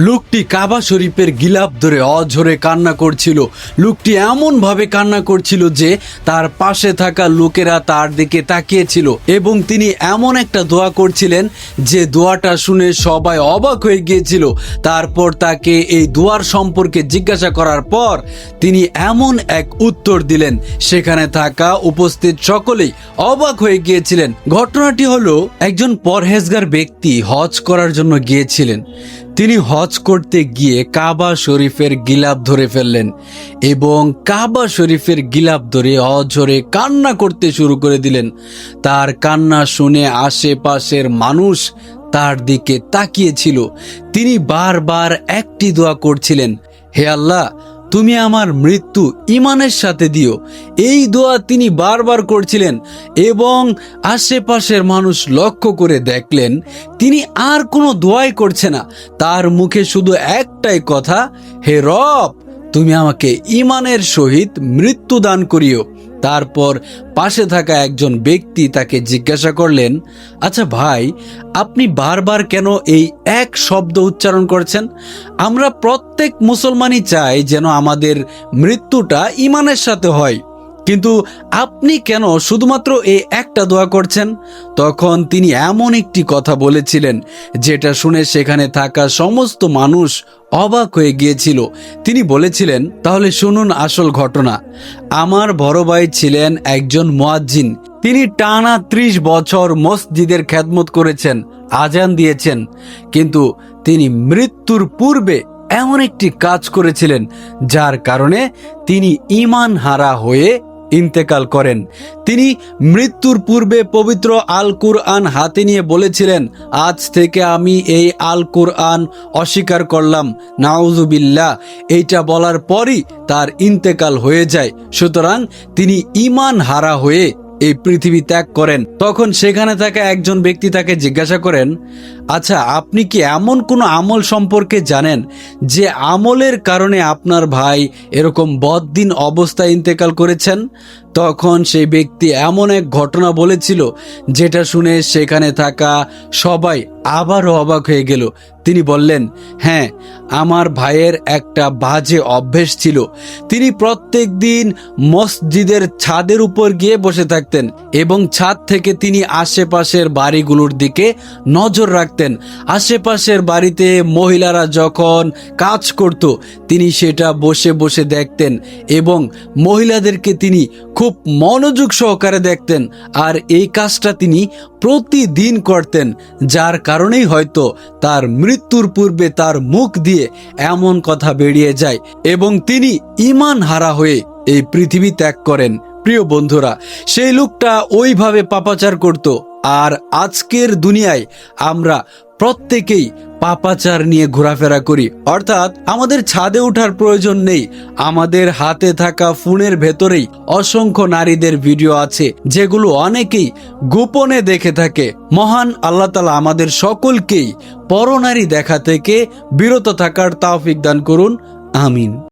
লোকটি কাবা শরীফের গিলাফ ধরে অঝরে কান্না করছিল। লোকটি এমনভাবে কান্না করছিল যে তার পাশে থাকা লোকেরা তার দিকে তাকিয়েছিল এবং তিনি এমন একটা দোয়া করছিলেন যে দোয়াটা শুনে সবাই অবাক হয়ে গিয়েছিল। তারপর তাকে এই দোয়ার সম্পর্কে জিজ্ঞাসা করার পর তিনি এমন এক উত্তর দিলেন, সেখানে থাকা উপস্থিত সকলেই অবাক হয়ে গিয়েছিলেন। ঘটনাটি হলো, একজন পরহেজগার ব্যক্তি হজ করার জন্য গিয়েছিলেন। তিনি হজ করতে গিয়ে কাবা শরীফের গিলাফ ধরে ফেললেন এবং কাবা শরীফের গিলাফ ধরে অঝরে কান্না করতে শুরু করে দিলেন। তার কান্না শুনে আশেপাশের মানুষ তার দিকে তাকিয়েছিল। তিনি বারবার একটি দোয়া করছিলেন, হে আল্লাহ, তুমি আমার মৃত্যু ঈমানের সাথে দিও। এই দোয়া তিনি বারবার করছিলেন এবং আশেপাশের মানুষ লক্ষ্য করে দেখলেন তিনি আর কোনো দোয়াই করছে না। তার মুখে শুধু একটাই কথা, হে রব, তুমি আমাকে ঈমানের সহিত মৃত্যু দান করিও। তারপর পাশে থাকা একজন ব্যক্তি তাকে জিজ্ঞাসা করলেন, আচ্ছা ভাই, আপনি বারবার কেন এই এক শব্দ উচ্চারণ করছেন? আমরা প্রত্যেক মুসলমানই চাই যেন আমাদের মৃত্যুটা ঈমানের সাথে হয়, কিন্তু আপনি কেন শুধুমাত্র এই একটা দোয়া করছেন? তখন তিনি এমন একটি কথা বলেছিলেন যেটা শুনে সেখানে থাকা সমস্ত মানুষ অবাক হয়ে গিয়েছিল। তিনি বলেছিলেন, তাহলে শুনুন আসল ঘটনা। আমার বড় ভাই ছিলেন একজন মুয়াজ্জিন। তিনি টানা 30 বছর মসজিদের খেদমত করেছেন, আজান দিয়েছেন, কিন্তু তিনি মৃত্যুর পূর্বে এমন একটি কাজ করেছিলেন যার কারণে তিনি ঈমান হারা হয়ে ইন্তেকাল করেন। তিনি মৃত্যুর পূর্বে পবিত্র আল কুরআন হাতে নিয়ে বলেছিলেন, আজ থেকে আমি এই আল কুরআন অস্বীকার করলাম, নাউজুবিল্লাহ। এইটা বলার পরই তার ইন্তেকাল হয়ে যায়। সুতরাং তিনি ঈমান হারা হয়ে এই পৃথিবী ত্যাগ করেন। তখন সেখানে থাকা একজন ব্যক্তি তাকে জিজ্ঞাসা করেন, আচ্ছা, আপনি কি এমন কোনো আমল সম্পর্কে জানেন যে আমলের কারণে আপনার ভাই এরকম বদ্দিন অবস্থায় ইন্তেকাল করেছেন? তখন সেই ব্যক্তি এমন এক ঘটনা বলেছিল যেটা শুনে সেখানে থাকা সবাই আবারও অবাক হয়ে গেল। তিনি বললেন, হ্যাঁ, আমার ভাইয়ের একটা বাজে অভ্যেস ছিল। তিনি প্রত্যেক দিন মসজিদের ছাদের উপর গিয়ে বসে থাকতেন এবং ছাদ থেকে তিনি আশেপাশের বাড়িগুলোর দিকে নজর রাখতেন। আশেপাশের বাড়িতে মহিলারা যখন কাজ করত তিনি সেটা বসে বসে দেখতেন এবং মহিলাদেরকে তিনি খুব মনোযোগ সহকারে দেখতেন। আর এই কাজটা তিনি প্রতিদিন করতেন, যার কারণেই হয়তো তার মৃত্যুর পূর্বে তার মুখ দিয়ে এমন কথা বেরিয়ে যায় এবং তিনি ঈমান হারা হয়ে এই পৃথিবী ত্যাগ করেন। প্রিয় বন্ধুরা, সেই লোকটা ওইভাবে পাপাচার করত। আর আজকের দুনিয়ায় আমরা প্রত্যেকেই পাপাচার নিয়ে ঘোরাফেরা করি, অর্থাৎ আমাদের ছাদে ওঠার প্রয়োজন নেই। আমাদের হাতে থাকা ফোনের ভেতরেই অসংখ্য নারীদের ভিডিও আছে যেগুলো অনেকেই গোপনে দেখে থাকে। মহান আল্লাহ তাআলা আমাদের সকলকেই পরনারী দেখা থেকে বিরত থাকার তৌফিক দান করুন। আমিন।